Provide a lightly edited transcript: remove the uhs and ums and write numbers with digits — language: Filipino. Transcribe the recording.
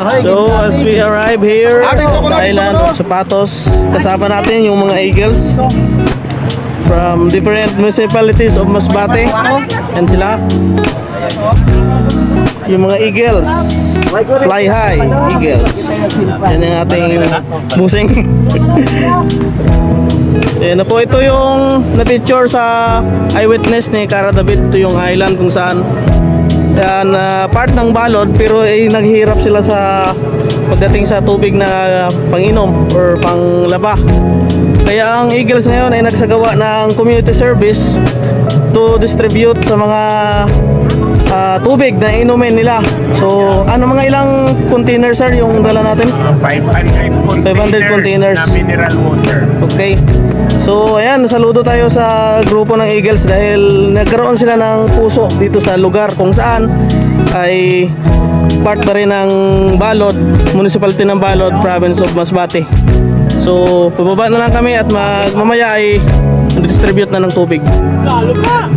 So as we arrive here sa island of Zapatos, kasama natin yung mga eagles from different municipalities of Masbate. Yan sila, yung mga eagles, fly high eagles. Yan yung ating busing. Yan na po, ito yung na-picture sa eyewitness ni Cara David. Ito yung island kung saan yan, part ng balod, pero naghihirap sila sa pagdating sa tubig na panginom or panglaba. Kaya ang Eagles ngayon ay nagsagawa ng community service to distribute sa mga tubig na inumin nila. So ano, mga ilang containers sir yung dala natin? 500 containers na mineral water. Okay. So ayan, saludo tayo sa grupo ng Eagles dahil nagkaroon sila ng puso dito sa lugar kung saan ay part na rin ng Balod, municipality ng Balod, province of Masbate. So pababa na lang kami at mamaya ay distribute na ng tubig. Lalo pa!